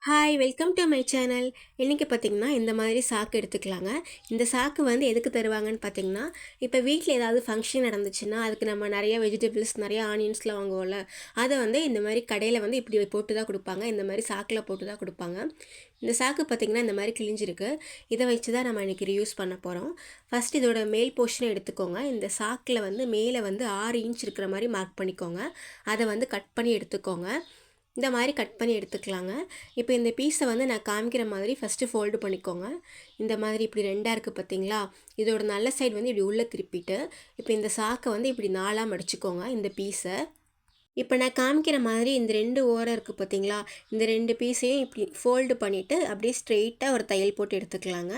Hi welcome to my channel. இன்றைக்கி பார்த்திங்கன்னா இந்த மாதிரி சாக்கு எடுத்துக்கலாங்க. இந்த சாக்கு வந்து எதுக்கு தருவாங்கன்னு பார்த்திங்கன்னா, இப்போ வீட்டில் ஏதாவது ஃபங்க்ஷன் நடந்துச்சுன்னா அதுக்கு நம்ம நிறைய வெஜிடபிள்ஸ் நிறைய ஆனியன்ஸ்லாம் வாங்குவோம்ல, அதை வந்து இந்த மாதிரி கடையில் வந்து இப்படி போட்டு தான் கொடுப்பாங்க. இந்த மாதிரி சாக்கில் போட்டு தான் கொடுப்பாங்க. இந்த சாக்கு பார்த்திங்கன்னா இந்த மாதிரி கிழிஞ்சிருக்கு. இதை வச்சு தான் நம்ம இன்றைக்கி ரியூஸ் பண்ண போகிறோம். ஃபஸ்ட் இதோட மேல் போர்ஷனை எடுத்துக்கோங்க. இந்த சாக்கில் வந்து மேலே வந்து 6 இன்ச் இருக்கிற மாதிரி மார்க் பண்ணிக்கோங்க. அதை வந்து கட் பண்ணி எடுத்துக்கோங்க. இந்த மாதிரி கட் பண்ணி எடுத்துக்கலாங்க. இப்போ இந்த பீஸை வந்து நான் காமிக்கிற மாதிரி ஃபஸ்ட்டு ஃபோல்டு பண்ணிக்கோங்க. இந்த மாதிரி இப்படி ரெண்டாக இருக்குது பார்த்தீங்களா, இதோட நல்ல சைடு வந்து இப்படி உள்ளே திருப்பிட்டு இப்போ இந்த சாக்கை வந்து இப்படி 4ஆக மடிச்சுக்கோங்க. இந்த பீஸை இப்போ நான் காமிக்கிற மாதிரி இந்த 2 ஓரம் இருக்குது பார்த்தீங்களா, இந்த 2 பீஸையும் இப்படி ஃபோல்டு பண்ணிவிட்டு அப்படியே ஸ்ட்ரெயிட்டாக ஒரு தையல் போட்டு எடுத்துக்கலாங்க.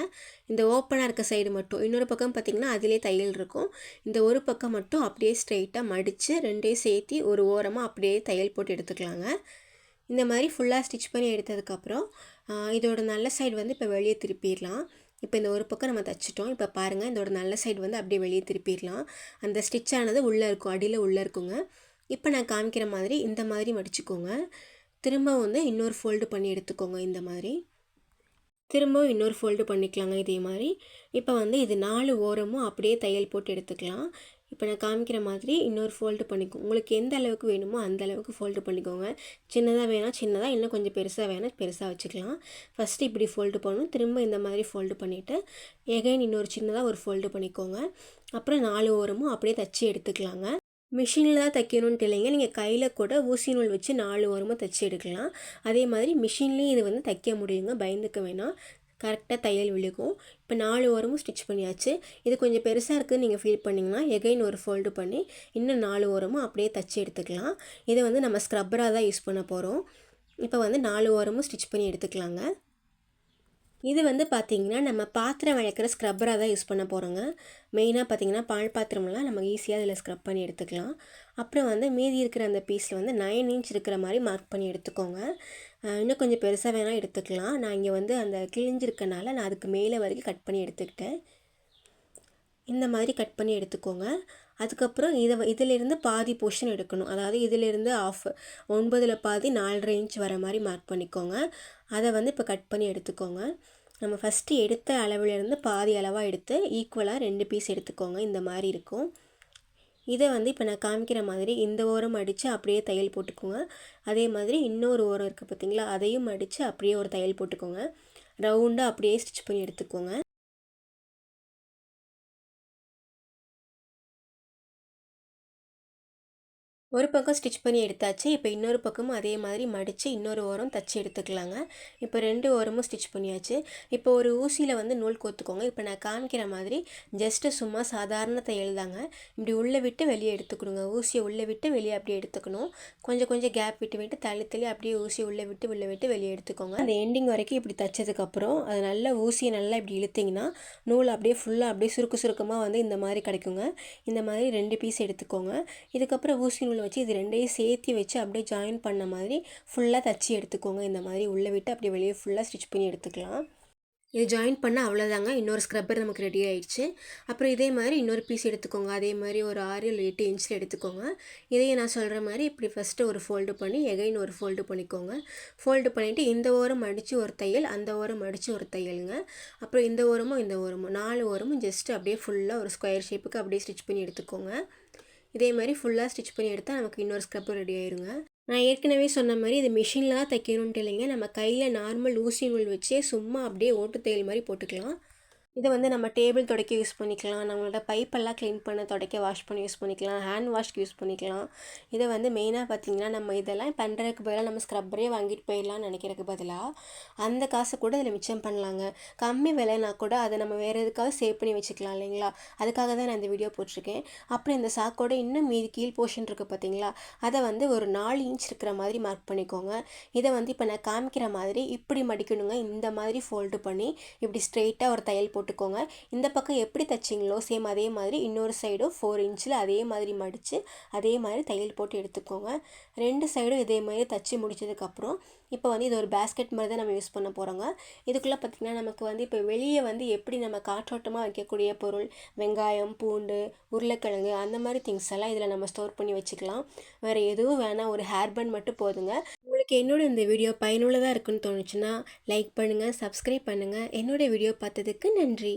இந்த ஓப்பனாக இருக்க சைடு மட்டும், இன்னொரு பக்கம் பார்த்திங்கன்னா அதிலே தையல் இருக்கும். இந்த ஒரு பக்கம் மட்டும் அப்படியே ஸ்ட்ரெயிட்டாக மடித்து ரெண்டையும் சேர்த்து ஒரு ஓரமாக அப்படியே தையல் போட்டு எடுத்துக்கலாங்க. இந்த மாதிரி ஃபுல்லாக ஸ்டிச் பண்ணி எடுத்ததுக்கப்புறம் இதோட நல்ல சைடு வந்து இப்போ வெளியே திருப்பிடலாம். இப்போ இந்த ஒரு பக்கம் நம்ம தைச்சிட்டோம். இப்போ பாருங்கள், இதோட நல்ல சைடு வந்து அப்படியே வெளியே திருப்பிடலாம். அந்த ஸ்டிச் ஆனது உள்ளே இருக்கும், அடியில் உள்ளே இருக்குங்க. இப்போ நான் காமிக்கிற மாதிரி இந்த மாதிரி மடிச்சுக்கோங்க. திரும்ப வந்து இன்னொரு ஃபோல்டு பண்ணி எடுத்துக்கோங்க. இந்த மாதிரி திரும்பவும் இன்னொரு ஃபோல்டு பண்ணிக்கலாங்க இதே மாதிரி. இப்போ வந்து இது 4 ஓரமும் அப்படியே தையல் போட்டு எடுத்துக்கலாம். இப்போ நான் காமிக்கிற மாதிரி இன்னொரு ஃபோல்டு பண்ணிக்கோங்க. உங்களுக்கு எந்த அளவுக்கு வேணுமோ அந்த அளவுக்கு ஃபோல்டு பண்ணிக்கோங்க. சின்னதாக வேணால் சின்னதாக, இன்னும் கொஞ்சம் பெருசாக வேணால் பெருசாக வச்சுக்கலாம். ஃபஸ்ட்டு இப்படி ஃபோல்டு பண்ணணும். திரும்ப இந்த மாதிரி ஃபோல்டு பண்ணிவிட்டு எகைன் இன்னொரு சின்னதாக ஒரு ஃபோல்டு பண்ணிக்கோங்க. அப்புறம் 4 ஓரமும் அப்படியே தைச்சி எடுத்துக்கலாங்க. மிஷினில் தான் தைக்கணுன்ட்டு இல்லைங்க, நீங்கள் கையில் கூட ஊசி நூல் வச்சு 4 ஓரமாக தைச்சி எடுக்கலாம். அதே மாதிரி மிஷின்லேயும் இது வந்து தைக்க முடியுங்க, பயந்துக்க வேணாம், கரெக்டாக தையல் விழுகும். இப்போ 4 ஓரமும் ஸ்டிச் பண்ணியாச்சு. இது கொஞ்சம் பெருசாக இருக்குதுன்னு நீங்கள் ஃபீல் பண்ணிங்கன்னா எகைன் ஒரு ஃபோல்டு பண்ணி இன்னும் 4 ஓரமும் அப்படியே தைச்சி எடுத்துக்கலாம். இதை வந்து நம்ம ஸ்க்ரப்பராக தான் யூஸ் பண்ண போகிறோம். இப்போ வந்து 4 ஓரமும் ஸ்டிச் பண்ணி எடுத்துக்கலாங்க. இது வந்து பார்த்திங்கன்னா நம்ம பாத்திரம் விளக்குற ஸ்க்ரப்பராக தான் யூஸ் பண்ண போகிறோங்க. மெயினாக பார்த்திங்கன்னா பால் பாத்திரமெல்லாம் நம்ம ஈஸியாக இதில் ஸ்க்ரப் பண்ணி எடுத்துக்கலாம். அப்புறம் வந்து மீதி இருக்கிற அந்த பீஸில் வந்து 9 இன்ச் இருக்கிற மாதிரி மார்க் பண்ணி எடுத்துக்கோங்க. இன்னும் கொஞ்சம் பெருசாக வேணால் எடுத்துக்கலாம். நான் இங்கே வந்து அந்த கிழிஞ்சிருக்கனால நான் அதுக்கு மேலே வரைக்கும் கட் பண்ணி எடுத்துக்கிட்டேன். இந்த மாதிரி கட் பண்ணி எடுத்துக்கோங்க. அதுக்கப்புறம் இதிலிருந்து பாதி போர்ஷன் எடுக்கணும். அதாவது இதிலிருந்து ஆஃப் 9ல் பாதி 4.5 இன்ச் வர மாதிரி மார்க் பண்ணிக்கோங்க. அதை வந்து இப்போ கட் பண்ணி எடுத்துக்கோங்க. நம்ம ஃபஸ்ட்டு எடுத்த அளவிலேருந்து பாதி அளவாக எடுத்து ஈக்குவலாக 2 பீஸ் எடுத்துக்கோங்க. இந்த மாதிரி இருக்கும். இதை வந்து இப்போ நான் காமிக்கிற மாதிரி இந்த ஓரம் அடித்து அப்படியே தையல் போட்டுக்கோங்க. அதே மாதிரி இன்னொரு ஓரம் இருக்குது பார்த்திங்களா, அதையும் அடித்து அப்படியே ஒரு தையல் போட்டுக்கோங்க. ரவுண்டாக அப்படியே ஸ்டிச் பண்ணி எடுத்துக்கோங்க. ஒரு பக்கம் ஸ்டிச் பண்ணி எடுத்தாச்சு. இப்போ இன்னொரு பக்கமும் அதே மாதிரி மடித்து இன்னொரு ஓரம் தைச்சி எடுத்துக்கலாங்க. இப்போ 2 ஓரமும் ஸ்டிச் பண்ணியாச்சு. இப்போ ஒரு ஊசியில் வந்து நூல் கோத்துக்கோங்க. இப்போ நான் காமிக்கிற மாதிரி ஜஸ்ட்டு சும்மா சாதாரண தையல் தாங்க. இப்படி உள்ளே விட்டு வெளியே எடுத்துக்கணுங்க. ஊசியை உள்ளே விட்டு வெளியே அப்படியே எடுத்துக்கணும். கொஞ்சம் கொஞ்சம் கேப் விட்டு விட்டு தள்ளி தள்ளி அப்படியே ஊசியை உள்ளே விட்டு வெளியே எடுத்துக்கோங்க. அந்த எண்டிங் வரைக்கும் இப்படி தைச்சதுக்கப்புறம் அது நல்லா ஊசியை நல்லா இப்படி இழுத்திங்கன்னா நூல் அப்படியே ஃபுல்லாக அப்படியே சுருக்கமாக வந்து இந்த மாதிரி கிடைக்குங்க. இந்த மாதிரி 2 பீஸ் எடுத்துக்கோங்க. இதுக்கப்புறம் ஊசி நூல் வச்சு இது 2ஐயும் சேர்த்து வச்சு அப்படியே ஜாயின் பண்ண மாதிரி ஃபுல்லாக தைச்சி எடுத்துக்கோங்க. இந்த மாதிரி உள்ளே விட்டு அப்படியே வெளியே ஃபுல்லாக ஸ்டிச் பண்ணி எடுத்துக்கலாம். இது ஜாயின் பண்ண அவ்வளோதாங்க. இன்னொரு ஸ்க்ரப்பர் நமக்கு ரெடி ஆகிடுச்சு. அப்புறம் இதே மாதிரி இன்னொரு பீஸ் எடுத்துக்கோங்க. அதே மாதிரி ஒரு 6 இல்லை 8 இன்ச்சில் எடுத்துக்கோங்க. இதையே நான் சொல்கிற மாதிரி இப்படி ஃபஸ்ட்டு ஒரு ஃபோல்டு பண்ணி எகைன் ஒரு ஃபோல்டு பண்ணிக்கோங்க. ஃபோல்டு பண்ணிவிட்டு இந்த ஓரம் அடித்து ஒரு தையல், அந்த ஓரம் அடித்து ஒரு தையலுங்க. அப்புறம் இந்த ஓரமும் 4 ஓரமும் ஜஸ்ட்டு அப்படியே ஃபுல்லாக ஒரு ஸ்கொயர் ஷேப்புக்கு அப்படியே ஸ்டிச் பண்ணி எடுத்துக்கோங்க. இதே மாதிரி ஃபுல்லாக ஸ்டிச் பண்ணி எடுத்தால் நமக்கு இன்னொரு ஸ்க்ரப்பர் ரெடி ஆயிருங்க. நான் ஏற்கனவே சொன்ன மாதிரி இது மிஷினில் தான் தைக்கணுன்ட்டு இல்லைங்க, நம்ம கையில் நார்மல் ஊசி நூல் வச்சே சும்மா அப்படியே ஓட்டு தையல் மாதிரி போட்டுக்கலாம். இதை வந்து நம்ம டேபிள் துடைக்க யூஸ் பண்ணிக்கலாம், நம்மளோட பைப்பெல்லாம் க்ளீன் பண்ண துடைக்க வாஷ் பண்ணி யூஸ் பண்ணிக்கலாம், ஹேண்ட் வாஷ்க்கு யூஸ் பண்ணிக்கலாம். இதை வந்து மெயினாக பார்த்திங்கன்னா நம்ம இதெல்லாம் பண்ணுறதுக்கு பதிலாக நம்ம ஸ்க்ரப்பரே வாங்கிட்டு போயிடலாம்னு நினைக்கிறதுக்கு பதிலாக அந்த காசை கூட இதில் மிச்சம் பண்ணலாங்க. கம்மி விலைனா கூட அதை நம்ம வேறு எதுக்காக சேவ் பண்ணி வச்சுக்கலாம் இல்லைங்களா, அதுக்காக தான் நான் இந்த வீடியோ போட்டிருக்கேன். அப்புறம் இந்த சாக்கோட இன்னும் மீதி கீழ் போர்ஷன் இருக்குது பார்த்திங்களா, அதை வந்து ஒரு 4 இன்ச் இருக்கிற மாதிரி மார்க் பண்ணிக்கோங்க. இதை வந்து இப்போ நான் காமிக்கிற மாதிரி இப்படி மடிக்கணுங்க. இந்த மாதிரி ஃபோல்டு பண்ணி இப்படி ஸ்ட்ரெயிட்டாக ஒரு தையல் போட்டுக்கோங்க. இந்த பக்கம் எப்படி தைச்சிங்களோ சேம் அதே மாதிரி இன்னொரு சைடும் 4 இன்ச்சில் அதே மாதிரி மடித்து அதே மாதிரி தையல் போட்டு எடுத்துக்கோங்க. 2 சைடும் இதே மாதிரி தைச்சி முடிச்சதுக்கப்புறம் இப்போ வந்து இது ஒரு பேஸ்கெட் மாதிரி தான் நம்ம யூஸ் பண்ண போகிறோங்க. இதுக்குள்ளே பார்த்திங்கன்னா நமக்கு வந்து இப்போ வெளியே வந்து எப்படி நம்ம காற்றோட்டமாக வைக்கக்கூடிய பொருள், வெங்காயம், பூண்டு, உருளைக்கிழங்கு அந்த மாதிரி திங்ஸ் எல்லாம் இதில் நம்ம ஸ்டோர் பண்ணி வச்சுக்கலாம். வேறு எதுவும் வேணாம், ஒரு ஹேர் பேண்ட் மட்டும் போதுங்க. உங்களுக்கு உங்களுக்கு என்னோட இந்த வீடியோ பயனுள்ளதாக இருக்குன்னு தோணுச்சுன்னா லைக் பண்ணுங்கள், சப்ஸ்கிரைப் பண்ணுங்கள். என்னோட வீடியோ பார்த்ததுக்கு நன்றி.